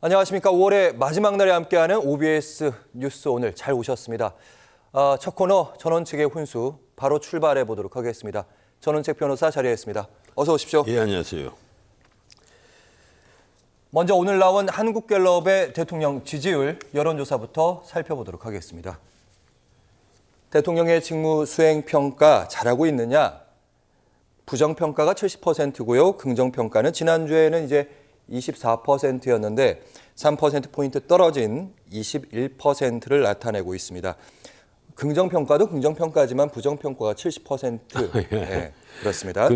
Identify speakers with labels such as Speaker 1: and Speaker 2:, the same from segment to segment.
Speaker 1: 안녕하십니까. 5월의 마지막 날에 함께하는 OBS 뉴스 오늘 잘 오셨습니다. 첫 코너 전원책의 훈수 바로 출발해 보도록 하겠습니다. 전원책 변호사 자리했습니다. 어서 오십시오.
Speaker 2: 예, 안녕하세요.
Speaker 1: 먼저 오늘 나온 한국갤럽의 대통령 지지율 여론조사부터 살펴보도록 하겠습니다. 대통령의 직무 수행 평가 잘하고 있느냐? 부정평가가 70%고요. 긍정평가는 지난주에는 이제 24%였는데 3%포인트 떨어진 21%를 나타내고 있습니다. 긍정평가도 긍정평가지만 부정평가가 70%. 네, 그렇습니다.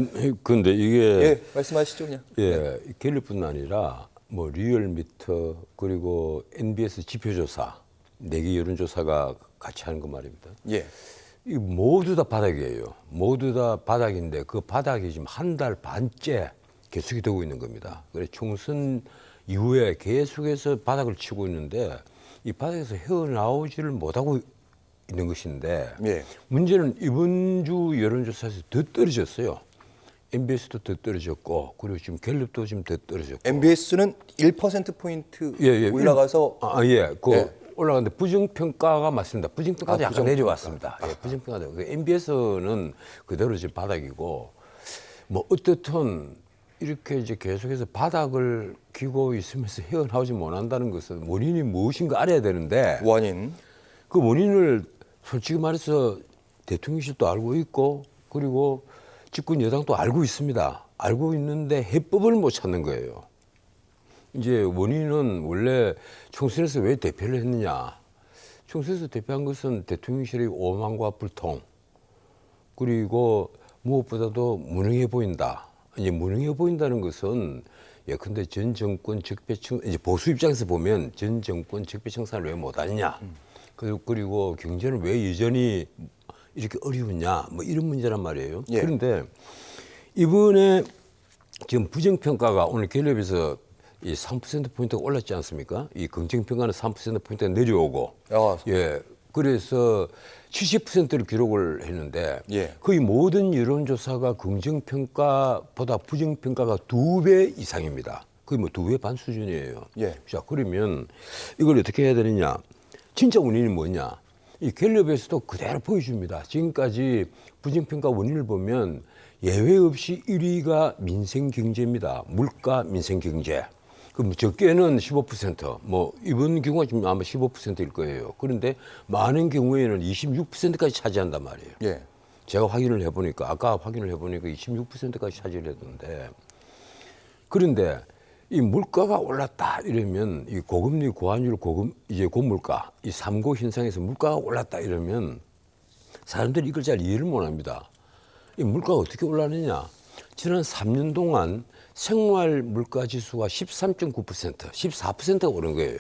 Speaker 2: 근데 이게
Speaker 1: 예, 말씀하시죠 그냥.
Speaker 2: 예, 갤럽뿐 아니라 뭐 리얼미터 그리고 NBS 지표조사 4개 여론조사가 같이 하는 거 말입니다.
Speaker 1: 예.
Speaker 2: 이 모두 다 바닥이에요. 모두 다 바닥인데 그 바닥이 지금 한 달 반째 계속이 되고 있는 겁니다. 그래서 총선 이후에 계속해서 바닥을 치고 있는데 이 바닥에서 헤어나오지를 못하고 있는 것인데
Speaker 1: 예.
Speaker 2: 문제는 이번 주 여론조사에서 더 떨어졌어요. MBS도 더 떨어졌고 그리고 지금 갤럽도 지금 더 떨어졌고
Speaker 1: MBS는 1%포인트
Speaker 2: 예.
Speaker 1: 올라가서
Speaker 2: 올라갔는데 부정평가가 맞습니다. 부정평가도 약간
Speaker 1: 부정평가.
Speaker 2: 내려왔습니다. 예, 부정평가도. MBS는 그대로 지금 바닥이고 뭐 어떻든 이렇게 이제 계속해서 바닥을 기고 있으면서 헤어나오지 못한다는 것은 원인이 무엇인가 알아야 되는데
Speaker 1: 원인.
Speaker 2: 그 원인을 솔직히 말해서 대통령실도 알고 있고 그리고 집권 여당도 알고 있습니다. 알고 있는데 해법을 못 찾는 거예요. 이제 원인은 원래 총선에서 왜 대표를 했느냐. 총선에서 대표한 것은 대통령실의 오만과 불통 그리고 무엇보다도 무능해 보인다. 이제 무능해 보인다는 것은 예컨대 전 정권 적폐청 이제 보수 입장에서 보면 전 정권 적폐청산을 왜 못하느냐. 그리고 경제는 왜 여전히 이렇게 어려우냐. 뭐 이런 문제란 말이에요.
Speaker 1: 예.
Speaker 2: 그런데 이번에 지금 부정평가가 오늘 갤럽에서 이 3%포인트가 올랐지 않습니까? 이 긍정평가는 3%포인트가 내려오고. 예. 그래서 70%를 기록을 했는데
Speaker 1: 예.
Speaker 2: 거의 모든 여론조사가 긍정평가보다 부정평가가 2배 이상입니다. 거의 뭐 2배 반 수준이에요.
Speaker 1: 예.
Speaker 2: 자, 그러면 이걸 어떻게 해야 되느냐? 진짜 원인이 뭐냐? 이 갤럽에서도 그대로 보여줍니다. 지금까지 부정평가 원인을 보면 예외 없이 1위가 민생경제입니다. 물가, 민생경제. 그럼 적게는 15%, 뭐 이번 경우가 지금 아마 15%일 거예요. 그런데 많은 경우에는 26%까지 차지한단 말이에요.
Speaker 1: 예.
Speaker 2: 제가 확인을 해보니까 아까 확인을 해보니까 26%까지 차지를 했는데 그런데 이 물가가 올랐다 이러면 이 고금리, 고환율, 이제 고물가 이 3고 현상에서 물가가 올랐다 이러면 사람들이 이걸 잘 이해를 못합니다. 이 물가가 어떻게 올랐느냐? 지난 3년 동안 생활 물가 지수가 13.9%, 14%가 오른 거예요.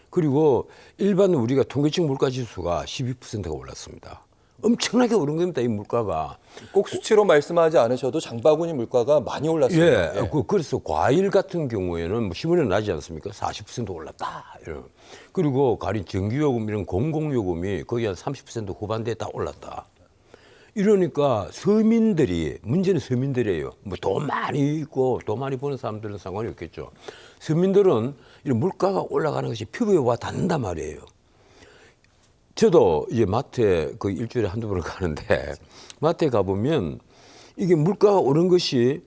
Speaker 2: 그리고 일반 우리가 통계청 물가 지수가 12%가 올랐습니다. 엄청나게 오른 겁니다, 이 물가가.
Speaker 1: 꼭 수치로 말씀하지 않으셔도 장바구니 물가가 많이 올랐습니다.
Speaker 2: 예. 그래서 과일 같은 경우에는 뭐 신문에 나지 않습니까? 40% 올랐다. 이런. 그리고 가령 전기요금 이런 공공요금이 거의 한 30% 후반대에 다 올랐다. 이러니까 서민들이 문제는 서민들이에요. 뭐 돈 많이 있고 돈 많이 버는 사람들은 상관이 없겠죠. 서민들은 이런 물가가 올라가는 것이 피부에 와 닿는단 말이에요. 저도 이제 마트에 그 일주일에 한두 번을 가는데 마트에 가보면 이게 물가가 오른 것이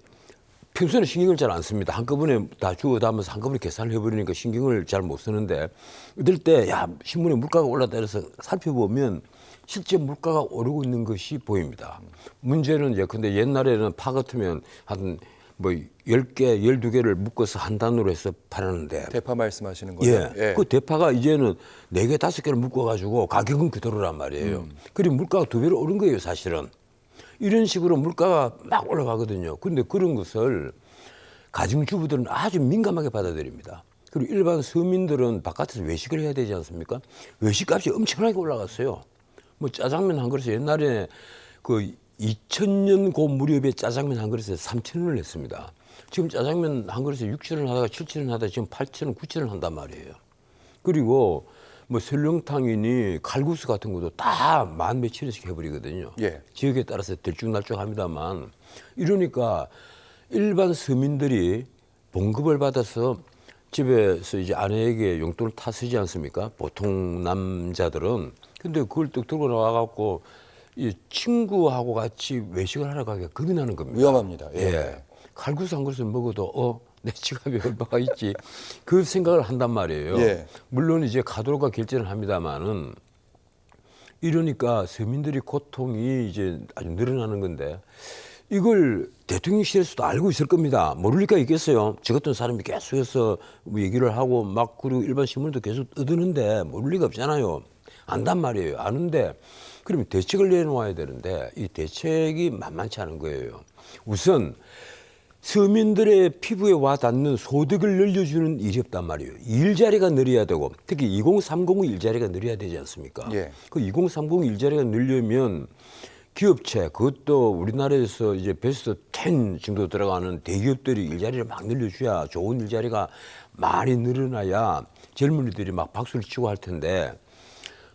Speaker 2: 평소에는 신경을 잘 안 씁니다. 한꺼번에 다 주워 담아서 한꺼번에 계산을 해버리니까 신경을 잘 못 쓰는데 이럴 때 야 신문에 물가가 올랐다 해서 살펴보면 실제 물가가 오르고 있는 것이 보입니다. 문제는 예컨대 옛날에는 파 같으면 한 뭐 10개, 12개를 묶어서 한 단으로 해서 팔았는데
Speaker 1: 대파 말씀하시는 거예요?
Speaker 2: 예. 그 대파가 이제는 4개, 5개를 묶어가지고 가격은 그대로란 말이에요. 그리고 물가가 2배로 오른 거예요, 사실은. 이런 식으로 물가가 막 올라가거든요. 그런데 그런 것을 가정주부들은 아주 민감하게 받아들입니다. 그리고 일반 서민들은 바깥에서 외식을 해야 되지 않습니까? 외식값이 엄청나게 올라갔어요. 뭐 짜장면 한 그릇에 옛날에 그 2000년 고 무렵에 짜장면 한 그릇에 3,000원을 했습니다. 지금 짜장면 한 그릇에 6,000원 하다가 7,000원 하다가 지금 8,000원, 9,000원 한단 말이에요. 그리고 뭐 설렁탕이니 칼국수 같은 것도 다 만 며칠씩 해버리거든요.
Speaker 1: 예.
Speaker 2: 지역에 따라서 들쭉날쭉합니다만 이러니까 일반 서민들이 봉급을 받아서 집에서 이제 아내에게 용돈을 타 쓰지 않습니까? 보통 남자들은. 근데 그걸 또 들고 나와갖고 이 친구하고 같이 외식을 하러 가기가 겁이 나는 겁니다.
Speaker 1: 위험합니다. 예.
Speaker 2: 예. 칼국수 한 그릇을 먹어도 내 지갑에 얼마가 있지 그 생각을 한단 말이에요.
Speaker 1: 예.
Speaker 2: 물론 이제 카드로가 결제를 합니다만은 이러니까 서민들이 고통이 이제 아주 늘어나는 건데 이걸 대통령실에서도 알고 있을 겁니다. 모를 리가 있겠어요. 저 같은 사람이 계속해서 뭐 얘기를 하고 막 그리고 일반 신문도 계속 떠드는데 모를 리가 없잖아요. 안단 말이에요. 아는데 그러면 대책을 내놓아야 되는데 이 대책이 만만치 않은 거예요. 우선 서민들의 피부에 와 닿는 소득을 늘려주는 일이 없단 말이에요. 일자리가 늘어야 되고 특히 2030 일자리가 늘어야 되지 않습니까?
Speaker 1: 예.
Speaker 2: 그 2030 일자리가 늘려면 기업체 그것도 우리나라에서 이제 베스트 10 정도 들어가는 대기업들이 일자리를 막 늘려줘야 좋은 일자리가 많이 늘어나야 젊은이들이 막 박수를 치고 할 텐데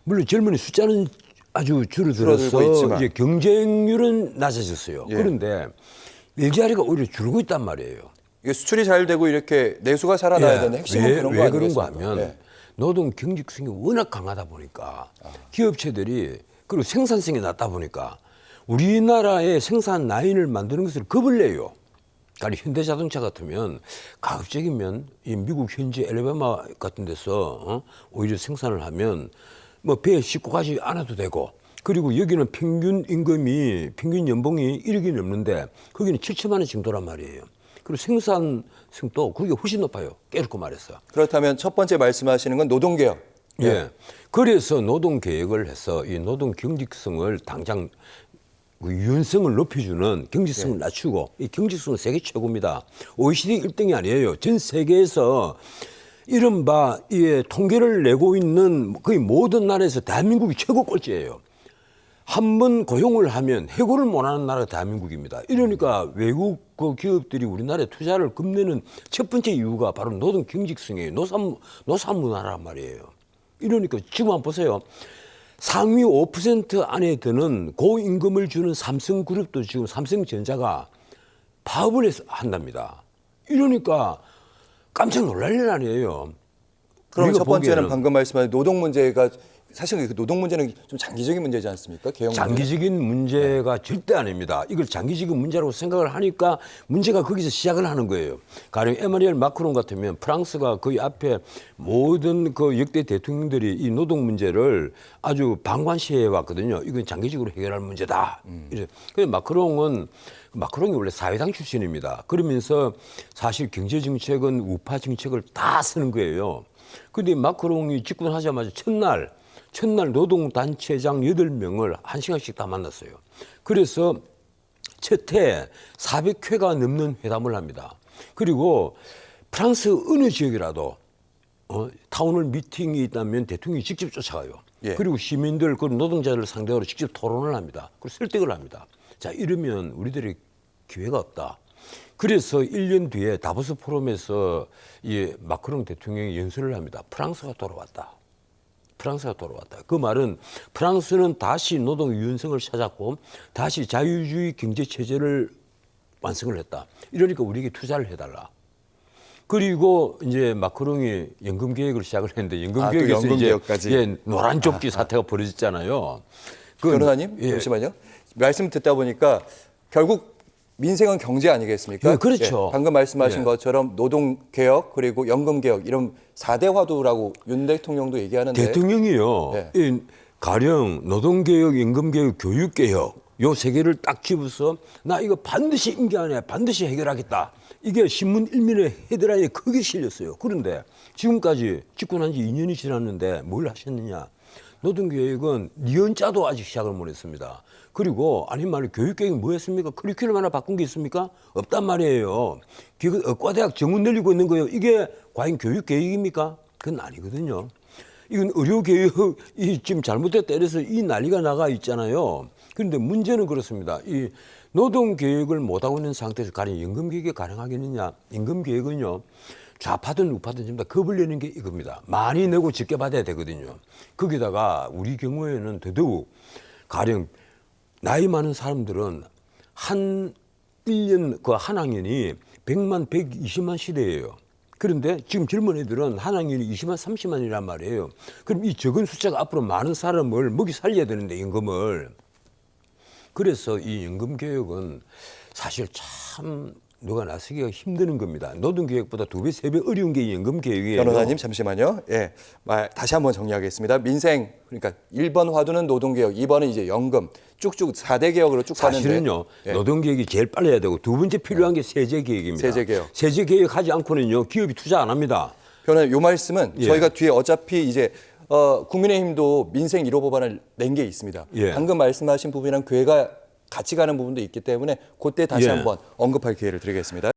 Speaker 2: 물론 젊은이 숫자는 아주
Speaker 1: 줄어들고
Speaker 2: 줄어들어서
Speaker 1: 있지만.
Speaker 2: 이제 경쟁률은 낮아졌어요.
Speaker 1: 예.
Speaker 2: 그런데 일자리가 오히려 줄고 있단 말이에요.
Speaker 1: 이게 수출이 잘 되고 이렇게 내수가 살아나야 되는 핵심은 그런 거
Speaker 2: 왜 그런 거
Speaker 1: 아니겠습니까?
Speaker 2: 하면
Speaker 1: 예.
Speaker 2: 노동 경직성이 워낙 강하다 보니까 기업체들이 그리고 생산성이 낮다 보니까 우리나라의 생산 라인을 만드는 것을 겁을 내요. 그러니까 현대자동차 같으면 가급적이면 이 미국 현지 엘리베마 같은 데서 오히려 생산을 하면 뭐 배에 싣고 가지 않아도 되고 그리고 여기는 평균 임금이 평균 연봉이 1억이 넘는데 거기는 7천만 원 정도란 말이에요. 그리고 생산성도 그게 훨씬 높아요. 깨놓고 말해서.
Speaker 1: 그렇다면 첫 번째 말씀하시는 건 노동개혁.
Speaker 2: 예. 그래서 노동 계획을 해서 이 노동 경직성을 당장 그 유연성을 높여주는 경직성을 낮추고 이 경직성은 세계 최고입니다. OECD 1등이 아니에요. 전 세계에서 이른바 이 통계를 내고 있는 거의 모든 나라에서 대한민국이 최고 꼴찌예요. 한 번 고용을 하면 해고를 못하는 나라가 대한민국입니다. 이러니까 외국 그 기업들이 우리나라에 투자를 겁내는 첫 번째 이유가 바로 노동 경직성이에요. 노사 문화란 말이에요. 이러니까 지금 한번 보세요. 상위 5% 안에 드는 고임금을 주는 삼성그룹도 지금 삼성전자가 파업을 한답니다. 이러니까 깜짝 놀랄 일 아니에요.
Speaker 1: 그럼
Speaker 2: 우리가
Speaker 1: 첫 번째는
Speaker 2: 보기에는
Speaker 1: 방금 말씀하신 노동 문제가 사실 그 노동 문제는 좀 장기적인 문제지 않습니까? 개혁 문제.
Speaker 2: 장기적인 문제가 절대 아닙니다. 이걸 장기적인 문제라고 생각을 하니까 문제가 거기서 시작을 하는 거예요. 가령 에마뉘엘 마크롱 같으면 프랑스가 거의 앞에 모든 그 역대 대통령들이 이 노동 문제를 아주 방관시해 왔거든요. 이건 장기적으로 해결할 문제다. 그런데 마크롱이 원래 사회당 출신입니다. 그러면서 사실 경제 정책은 우파 정책을 다 쓰는 거예요. 그런데 마크롱이 집권하자마자 첫날 노동단체장 8명을 1시간씩 다 만났어요. 그래서 첫 해 400회가 넘는 회담을 합니다. 그리고 프랑스 어느 지역이라도 타운홀 미팅이 있다면 대통령이 직접 쫓아가요.
Speaker 1: 예.
Speaker 2: 그리고 시민들, 그 노동자들을 상대로 직접 토론을 합니다. 그리고 설득을 합니다. 자, 이러면 우리들이 기회가 없다. 그래서 1년 뒤에 다보스 포럼에서 이 마크롱 대통령이 연설을 합니다. 프랑스가 돌아왔다. 그 말은 프랑스는 다시 노동 유연성을 찾았고 다시 자유주의 경제 체제를 완성을 했다. 이러니까 우리에게 투자를 해달라. 그리고 이제 마크롱이 연금 개혁을 시작을 했는데 연금 개혁에서
Speaker 1: 연금
Speaker 2: 이제
Speaker 1: 개혁까지.
Speaker 2: 노란 조끼 사태가 벌어졌잖아요.
Speaker 1: 변호사님
Speaker 2: 예.
Speaker 1: 잠시만요. 말씀 듣다 보니까 결국 민생은 경제 아니겠습니까?
Speaker 2: 예, 그렇죠.
Speaker 1: 방금 말씀하신
Speaker 2: 예.
Speaker 1: 것처럼 노동개혁 그리고 연금개혁 이런 4대 화두라고 윤 대통령도 얘기하는데
Speaker 2: 대통령이요.
Speaker 1: 네.
Speaker 2: 이 가령 노동개혁, 임금개혁, 교육개혁 요 세 개를 딱 집어서 나 이거 반드시 임기 안에 반드시 해결하겠다. 이게 신문 일면에 헤드라인에 크게 실렸어요. 그런데 지금까지 집권한 지 2년이 지났는데 뭘 하셨느냐. 노동개혁은 니은자도 아직 시작을 못했습니다. 그리고 아니 말로 교육개혁이 뭐였습니까? 커리큘럼 하나 바꾼 게 있습니까? 없단 말이에요. 의과대학 정원 늘리고 있는 거예요. 이게 과연 교육개혁입니까? 그건 아니거든요. 이건 의료개혁이 지금 잘못됐다 이래서 이 난리가 나가 있잖아요. 그런데 문제는 그렇습니다. 이 노동개혁을 못하고 있는 상태에서 가령 연금개혁이 가능하겠느냐. 임금개혁은요. 좌파든 우파든 전부 다 겁을 내는 게 이겁니다. 많이 내고 적게 받아야 되거든요. 거기다가 우리 경우에는 더더욱 가령 나이 많은 사람들은 한 1년 그 한 학년이 100만, 120만 시대예요. 그런데 지금 젊은 애들은 한 학년이 20만, 30만이란 말이에요. 그럼 이 적은 숫자가 앞으로 많은 사람을 먹이 살려야 되는데 임금을. 그래서 이 임금 개혁은 사실 참 누가 나서기가 힘드는 겁니다. 노동 개혁보다 2배, 3배 어려운 게 이 임금 개혁이에요.
Speaker 1: 변호사님 잠시만요. 예, 다시 한번 정리하겠습니다. 민생 그러니까 1번 화두는 노동개혁, 2번은 이제 연금 쭉쭉 4대 개혁으로 쭉 가는데
Speaker 2: 사실은요.
Speaker 1: 예.
Speaker 2: 노동 개혁이 제일 빨리 해야 되고 두 번째 필요한 게 세제 개혁입니다.
Speaker 1: 세제 개혁.
Speaker 2: 세제 개혁하지 않고는요. 기업이 투자 안 합니다.
Speaker 1: 변호사님, 요 말씀은
Speaker 2: 예.
Speaker 1: 저희가 뒤에 어차피 이제 국민의힘도 민생 1호 법안을 낸 게 있습니다.
Speaker 2: 예.
Speaker 1: 방금 말씀하신 부분이랑 괴가 같이 가는 부분도 있기 때문에 그때 다시
Speaker 2: 예.
Speaker 1: 한번 언급할 기회를 드리겠습니다.